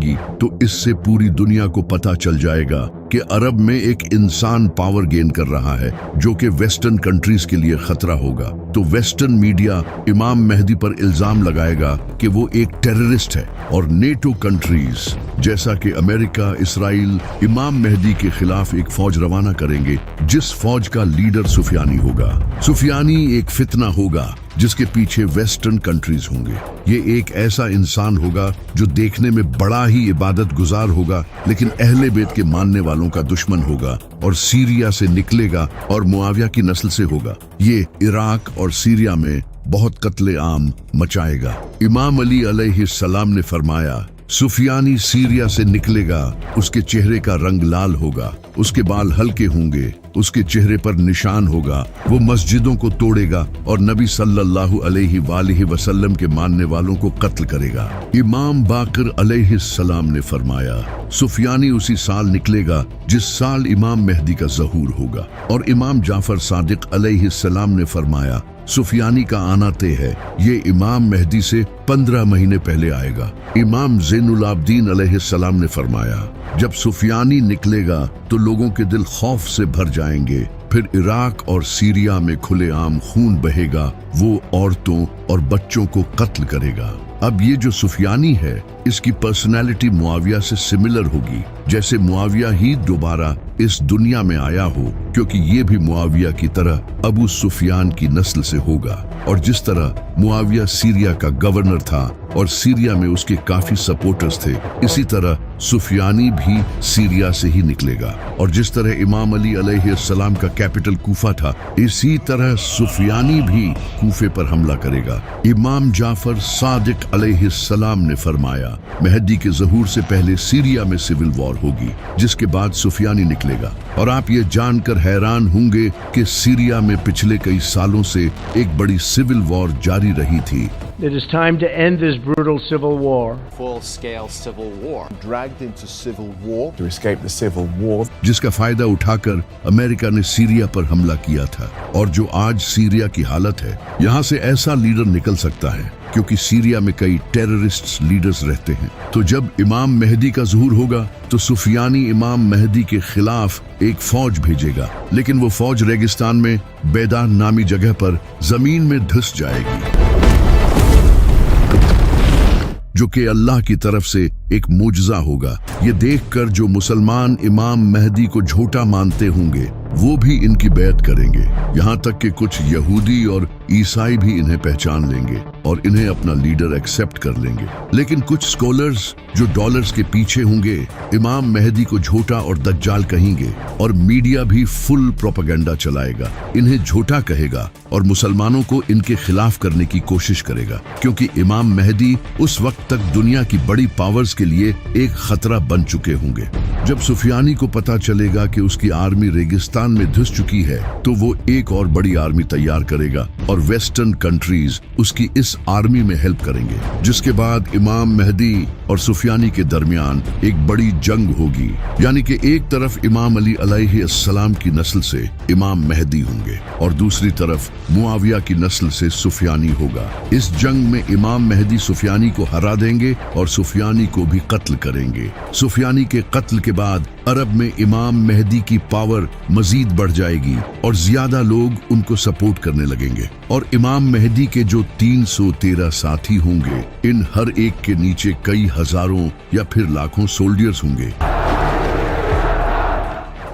होगी तो इससे पूरी दुनिया को पता चल जाएगा कि अरब में एक इंसान पावर गेन कर रहा है जो कि वेस्टर्न कंट्रीज के लिए खतरा होगा। तो वेस्टर्न मीडिया इमाम मेहदी पर इल्जाम लगाएगा कि वो एक टेररिस्ट है, और नेटो कंट्रीज जैसा कि अमेरिका, इसराइल इमाम मेहदी के खिलाफ एक फौज रवाना करेंगे जिस फौज का लीडर सुफियानी होगा। सुफियानी एक फितना होगा जिसके पीछे वेस्टर्न कंट्रीज होंगे। ये एक ऐसा इंसान होगा जो देखने में बड़ा ही इबादत गुजार होगा, लेकिन अहले बैत के मानने वालों का दुश्मन होगा और सीरिया से निकलेगा और मुआविया की नस्ल से होगा। ये इराक और सीरिया में बहुत कत्ले आम मचाएगा। इमाम अली अलैहिस्सलाम ने फरमाया, सुफियानी सीरिया से निकलेगा, उसके चेहरे का रंग लाल होगा, उसके बाल हल्के होंगे, उसके चेहरे पर निशान होगा, वो मस्जिदों को तोड़ेगा और नबी सल्लल्लाहु अलैहि वसल्लम के मानने वालों को कत्ल करेगा। इमाम बाकर अलैहिस्सलाम ने फरमाया, सुफियानी उसी साल निकलेगा जिस साल इमाम मेहदी का ज़हूर होगा। और इमाम जाफर सादिक अलैहिस्सलाम ने फरमाया, सुफियानी का आना तय है, ये इमाम मेहदी से 15 महीने पहले आएगा। इमाम ज़ैनुल आबदीन अलैहिस्सलाम ने फरमाया, जब सुफियानी निकलेगा तो लोगों के दिल खौफ से भर जाएंगे, फिर इराक और सीरिया में खुलेआम खून बहेगा, वो औरतों और बच्चों को कत्ल करेगा। अब ये जो सुफियानी है इसकी पर्सनैलिटी मुआविया से सिमिलर होगी, जैसे मुआविया ही दोबारा इस दुनिया में आया हो, क्योंकि ये भी मुआविया की तरह अबू सुफियान की नस्ल से होगा। और जिस तरह मुआविया सीरिया का गवर्नर था और सीरिया में उसके काफी सपोर्टर्स थे, इसी तरह सुफियानी भी सीरिया से ही निकलेगा। और जिस तरह इमाम अली अलैहिस्सलाम का कैपिटल कूफा था, इसी तरह सुफियानी भी कूफे पर हमला करेगा। इमाम जाफर सादिक अलैहिस्सलाम ने फरमाया, मेहदी के ज़हूर से पहले सीरिया में सिविल वॉर होगी, जिसके बाद सुफियानी निकलेगा। और आप ये जानकर हैरान होंगे कि सीरिया में पिछले कई सालों से एक बड़ी सिविल वॉर जारी रही थी। It is time to end this brutal civil war. Full-scale civil war. Dragged into civil war to escape the civil war. जिसका फायदा उठाकर अमेरिका ने सीरिया पर हमला किया था। और जो आज सीरिया की हालत है, यहाँ से ऐसा लीडर निकल सकता है क्योंकि सीरिया में कई टेररिस्ट लीडर्स रहते हैं। तो जब इमाम मेहदी का ज़हूर होगा तो सुफियानी इमाम मेहदी के खिलाफ एक फौज भेजेगा, लेकिन वो फौज रेगिस्तान में बेदान नामी जगह पर जमीन में धंस जाएगी, जो कि अल्लाह की तरफ से एक मुजज़ा होगा। ये देखकर जो मुसलमान इमाम मेहदी को झूठा मानते होंगे वो भी इनकी बैत करेंगे, यहाँ तक कि कुछ यहूदी और ईसाई भी इन्हें पहचान लेंगे और इन्हें अपना लीडर एक्सेप्ट कर लेंगे। लेकिन कुछ स्कॉलर्स जो डॉलर्स के पीछे होंगे इमाम मेहदी को झूठा और दज्जाल कहेंगे, और मीडिया भी फुल प्रोपेगेंडा चलाएगा, इन्हें झूठा कहेगा और मुसलमानों को इनके खिलाफ करने की कोशिश करेगा, क्योंकि इमाम मेहदी उस वक्त तक दुनिया की बड़ी पावर्स के लिए एक खतरा बन चुके होंगे। जब सुफियानी को पता चलेगा कि उसकी आर्मी रेगिस्तान में धंस चुकी है तो वो एक और बड़ी आर्मी तैयार करेगा और वेस्टर्न कंट्रीज उसकी इस आर्मी में हेल्प करेंगे, जिसके बाद इमाम मेहदी और सुफियानी के दरमियान एक बड़ी जंग होगी। यानी कि एक तरफ इमाम अली अलैहिस्सलाम की नस्ल से इमाम मेहदी होंगे और दूसरी तरफ मुआविया की नस्ल से सुफियानी होगा। इस जंग में इमाम मेहदी सुफियानी को हरा देंगे और सुफियानी को भी कत्ल करेंगे। सुफियानी के कत्ल के बाद अरब में इमाम मेहदी की पावर मजीद बढ़ जाएगी और ज्यादा लोग उनको सपोर्ट करने लगेंगे। और इमाम मेहदी के जो 313 साथी होंगे, इन हर एक के नीचे कई हजारों या फिर लाखों सोल्जर्स होंगे।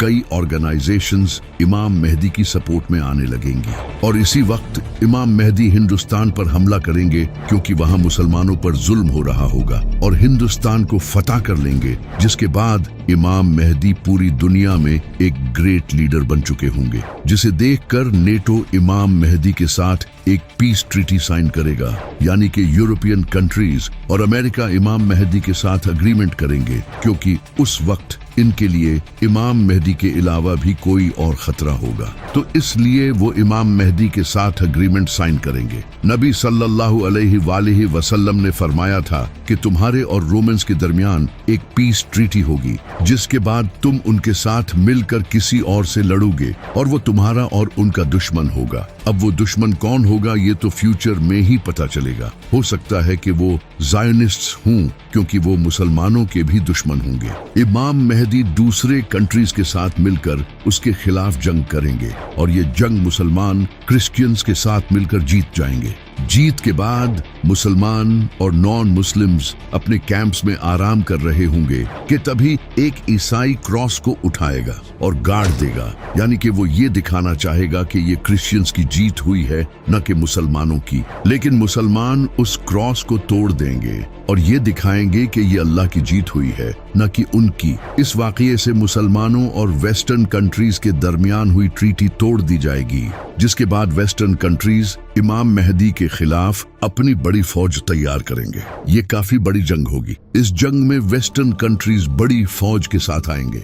कई ऑर्गेनाइजेशंस इमाम मेहदी की सपोर्ट में आने लगेंगी और इसी वक्त इमाम मेहदी हिंदुस्तान पर हमला करेंगे, क्योंकि वहां मुसलमानों पर जुल्म हो रहा होगा, और हिंदुस्तान को फतह कर लेंगे, जिसके बाद इमाम मेहदी पूरी दुनिया में एक ग्रेट लीडर बन चुके होंगे, जिसे देखकर नेटो इमाम मेहदी के साथ एक पीस ट्रीटी साइन करेगा। यानी कि यूरोपियन कंट्रीज और अमेरिका इमाम मेहदी के साथ अग्रीमेंट करेंगे, क्योंकि उस वक्त इनके लिए इमाम मेहदी के अलावा भी कोई और खतरा होगा, तो इसलिए वो इमाम मेहदी के साथ अग्रीमेंट साइन करेंगे। नबी सल्लल्लाहु अलैहि वसल्लम ने फरमाया था कि तुम्हारे और रोमन्स के दरमियान एक पीस ट्रीटी होगी, जिसके बाद तुम उनके साथ मिलकर किसी और से लड़ोगे और वो तुम्हारा और उनका दुश्मन होगा। अब वो दुश्मन कौन होगा ये तो फ्यूचर में ही पता चलेगा। हो सकता है कि वो ज़ायनिस्ट्स हों, क्योंकि वो मुसलमानों के भी दुश्मन होंगे। इमाम मेहदी दूसरे कंट्रीज के साथ मिलकर उसके खिलाफ जंग करेंगे और ये जंग मुसलमान क्रिश्चियंस के साथ मिलकर जीत जाएंगे। जीत के बाद मुसलमान और नॉन मुस्लिम्स अपने कैंप्स में आराम कर रहे होंगे कि तभी एक ईसाई क्रॉस को उठाएगा और गाड़ देगा, यानी कि वो ये दिखाना चाहेगा कि ये क्रिश्चियंस की जीत हुई है, न कि मुसलमानों की। लेकिन मुसलमान उस क्रॉस को तोड़ देंगे और ये दिखाएंगे कि ये अल्लाह की जीत हुई है, न कि उनकी। इस वाक़ये से मुसलमानों और वेस्टर्न कंट्रीज के दरमियान हुई ट्रीटी तोड़ दी जाएगी, जिसके बाद वेस्टर्न कंट्रीज इमाम मेहदी के खिलाफ अपनी बड़ी फौज तैयार करेंगे। ये काफी बड़ी जंग होगी। इस जंग में वेस्टर्न कंट्रीज बड़ी फौज के साथ आएंगे।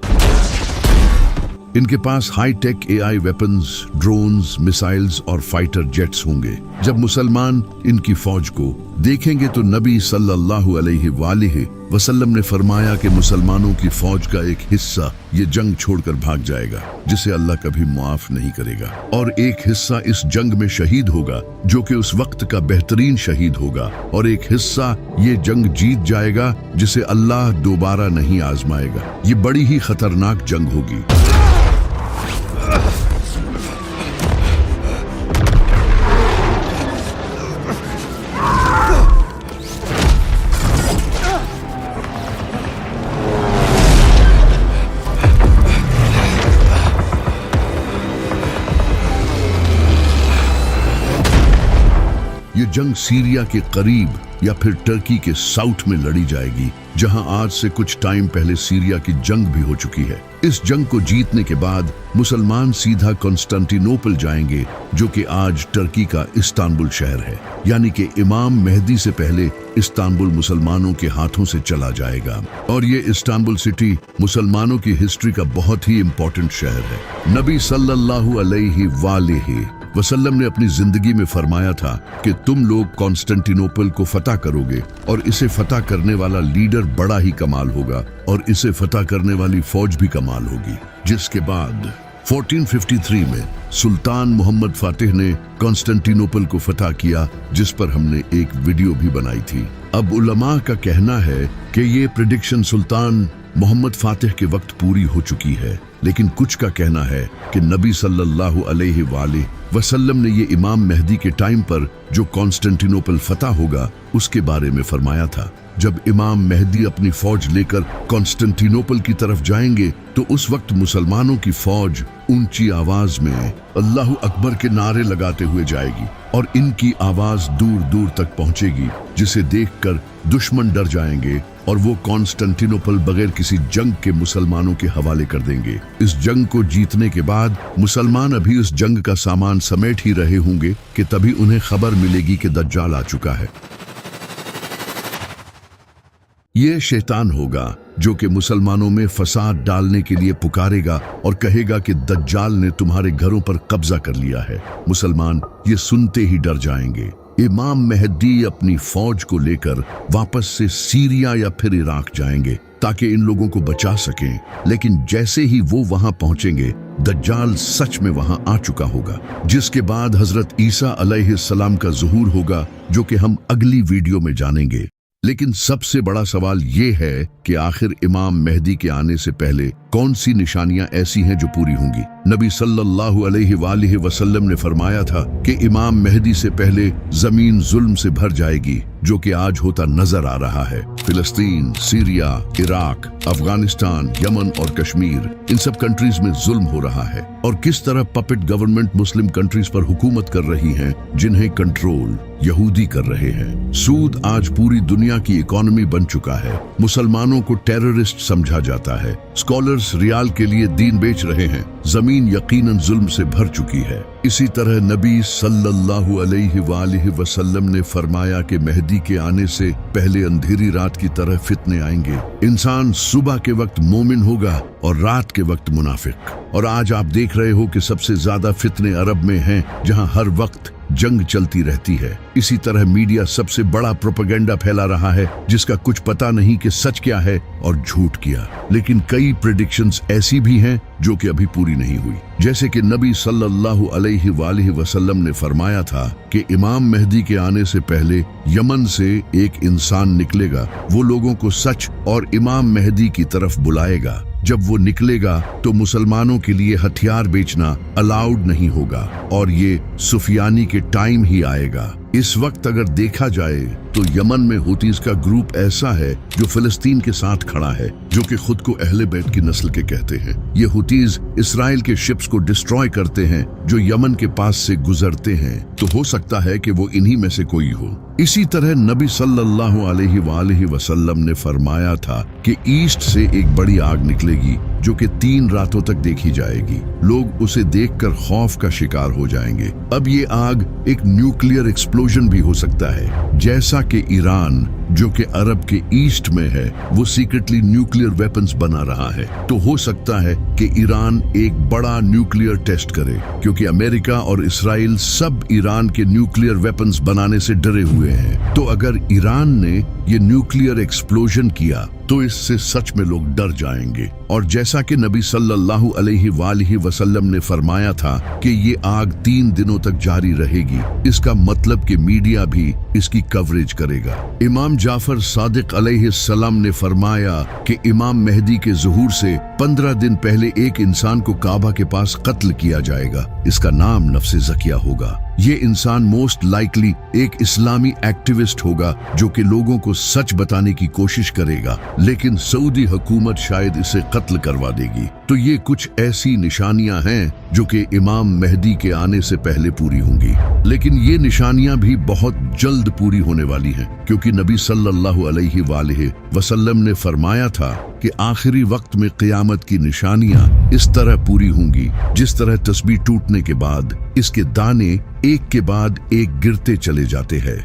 इनके पास high tech AI weapons, drones, missiles और फाइटर जेट्स होंगे। जब मुसलमान इनकी फौज को देखेंगे तो नबी सल्लल्लाहु अलैहि वसल्लम ने फरमाया कि मुसलमानों की फौज का एक हिस्सा ये जंग छोड़कर भाग जाएगा, जिसे अल्लाह कभी मुआफ नहीं करेगा, और एक हिस्सा इस जंग में शहीद होगा, जो कि उस वक्त का बेहतरीन शहीद होगा, और एक हिस्सा ये जंग जीत जाएगा, जिसे अल्लाह दोबारा नहीं आजमाएगा। ये बड़ी ही खतरनाक जंग होगी। ये जंग सीरिया के करीब या फिर टर्की के साउथ में लड़ी जाएगी, जहां आज से कुछ टाइम पहले सीरिया की जंग भी हो चुकी है। इस जंग को जीतने के बाद मुसलमान सीधा कॉन्स्टेंटिनोपल जाएंगे, जो कि आज टर्की का इस्तांबुल शहर है। यानी कि इमाम मेहदी से पहले इस्तांबुल मुसलमानों के हाथों से चला जाएगा, और ये इस्तांबुल सिटी मुसलमानों की हिस्ट्री का बहुत ही इम्पोर्टेंट शहर है। नबी सल्लल्लाहु अलैहि वसल्लम ने अपनी जिंदगी में फरमाया था कि तुम लोग कॉन्स्टेंटिनोपल को फतह करोगे, और इसे फतह करने वाला लीडर बड़ा ही कमाल होगा, और इसे फतह करने वाली फौज भी कमाल होगी। जिसके बाद 1453 में सुल्तान मोहम्मद फातिह ने कॉन्स्टेंटिनोपल को फतह किया, जिस पर हमने एक वीडियो भी बनाई थी। अब उलमा का कहना है कि ये प्रेडिक्शन सुल्तान मोहम्मद फातिह के वक्त पूरी हो चुकी है, लेकिन कुछ का कहना है कि नबी सल्लल्लाहु अलैहि वसल्लम ने ये इमाम मेहदी के टाइम पर जो कॉन्स्टेंटिनोपल फतह होगा उसके बारे में फरमाया था। जब इमाम मेहदी अपनी फौज लेकर कॉन्स्टेंटिनोपल की तरफ जाएंगे तो उस वक्त मुसलमानों की फौज ऊंची आवाज में अल्लाहु अकबर के नारे लगाते हुए जाएगी, और इनकी आवाज दूर दूर तक पहुंचेगी, जिसे देखकर दुश्मन डर जाएंगे और वो कॉन्स्टेंटिनोपल बगैर किसी जंग के मुसलमानों के हवाले कर देंगे। इस जंग को जीतने के बाद मुसलमान अभी उस जंग का सामान समेट ही रहे होंगे कि तभी उन्हें खबर मिलेगी कि दज्जाल आ चुका है। ये शैतान होगा जो कि मुसलमानों में फसाद डालने के लिए पुकारेगा और कहेगा कि दज्जाल ने तुम्हारे घरों पर कब्जा कर लिया है। मुसलमान ये सुनते ही डर जाएंगे। इमाम मेहदी अपनी फौज को लेकर वापस से सीरिया या फिर इराक जाएंगे ताकि इन लोगों को बचा सकें, लेकिन जैसे ही वो वहां पहुंचेंगे दज्जाल सच में वहां आ चुका होगा, जिसके बाद हजरत ईसा अलैहिस्सलाम का ज़ुहूर होगा, जो कि हम अगली वीडियो में जानेंगे। लेकिन सबसे बड़ा सवाल ये है कि आखिर इमाम मेहदी के आने से पहले कौन सी निशानियां ऐसी हैं जो पूरी होंगी। नबी सल्लल्लाहु अलैहि वसल्लम ने फरमाया था कि इमाम मेहदी से पहले जमीन जुल्म से भर जाएगी, जो कि आज होता नजर आ रहा है। फिलिस्तीन, सीरिया, इराक, अफगानिस्तान, यमन और कश्मीर, इन सब कंट्रीज में जुल्म हो रहा है, और किस तरह पपेट गवर्नमेंट मुस्लिम कंट्रीज पर हुकूमत कर रही हैं, जिन्हें कंट्रोल यहूदी कर रहे हैं। सूद आज पूरी दुनिया की इकोनॉमी बन चुका है। मुसलमानों को टेररिस्ट समझा जाता है। स्कॉलर्स रियाल के लिए दीन बेच रहे हैं। जमीन यकीनन जुल्म से भर चुकी है। इसी तरह नबी सल्लल्लाहु अलैहि वसल्लम ने फरमाया कि मेहदी के आने से पहले अंधेरी रात की तरह फितने आएंगे। इंसान सुबह के वक्त मोमिन होगा और रात के वक्त मुनाफिक। और आज आप देख रहे हो कि सबसे ज्यादा फितने अरब में हैं, जहां हर वक्त जंग चलती रहती है। इसी तरह मीडिया सबसे बड़ा प्रोपेगेंडा फैला रहा है जिसका कुछ पता नहीं कि सच क्या है और झूठ क्या। लेकिन कई प्रेडिक्शंस ऐसी भी हैं जो कि अभी पूरी नहीं हुई। जैसे कि नबी सल्लल्लाहु अलैहि वसल्लम ने फरमाया था कि इमाम मेहदी के आने से पहले यमन से एक इंसान निकलेगा, वो लोगों को सच और इमाम मेहदी की तरफ बुलाएगा। जब वो निकलेगा तो मुसलमानों के लिए हथियार बेचना अलाउड नहीं होगा और ये सुफियानी के टाइम ही आएगा। इस वक्त अगर देखा जाए तो यमन में हुतीज का ग्रुप ऐसा है जो फिलिस्तीन के साथ खड़ा है, जो कि खुद को अहले बैत की नस्ल के कहते हैं। ये हुतीज इसराइल के शिप्स को डिस्ट्रॉय करते हैं जो यमन के पास से गुजरते हैं, तो हो सकता है कि वो इन्हीं में से कोई हो। इसी तरह नबी सल्लल्लाहु अलैहि वसल्लम ने फरमाया था कि ईस्ट से एक बड़ी आग निकलेगी जो कि 3 रातों तक देखी जाएगी। लोग उसे देखकर खौफ का शिकार हो जाएंगे। अब ये आग एक न्यूक्लियर एक्सप्लोजन भी हो सकता है, जैसा कि ईरान जो कि अरब के ईस्ट में है वो सीक्रेटली न्यूक्लियर वेपन्स बना रहा है। तो हो सकता है कि ईरान एक बड़ा न्यूक्लियर टेस्ट करे, क्योंकि अमेरिका और इसराइल सब ईरान के न्यूक्लियर वेपन्स बनाने से डरे हुए हैं। तो अगर ईरान ने ये न्यूक्लियर एक्सप्लोजन किया तो इससे सच में लोग डर जाएंगे। और जैसा कि नबी सल्लल्लाहु अलैहि वसल्लम ने फरमाया था कि ये आग 3 दिनों तक जारी रहेगी, इसका मतलब कि मीडिया भी इसकी कवरेज करेगा। इमाम जाफर सादिक अलैहिस्सलाम ने फरमाया कि इमाम मेहदी के ज़ुहूर से 15 दिन पहले एक इंसान को काबा के पास कत्ल किया जाएगा। इसका नाम नफ्से ज़किया होगा। ये इंसान मोस्ट लाइकली एक इस्लामी एक्टिविस्ट होगा जो कि लोगों को सच बताने की कोशिश करेगा, लेकिन सऊदी हुकूमत शायद इसे कत्ल करवा देगी। तो ये कुछ ऐसी निशानियां हैं जो कि इमाम मेहदी के आने से पहले पूरी होंगी। लेकिन ये निशानियां भी बहुत जल्द पूरी होने वाली हैं, क्योंकि नबी सल्लल्लाहु अलैहि वसल्लम ने फरमाया था कि आखिरी वक्त में क़यामत की निशानियां इस तरह पूरी होंगी जिस तरह तस्बीह टूटने के बाद इसके दाने एक के बाद एक गिरते चले जाते हैं।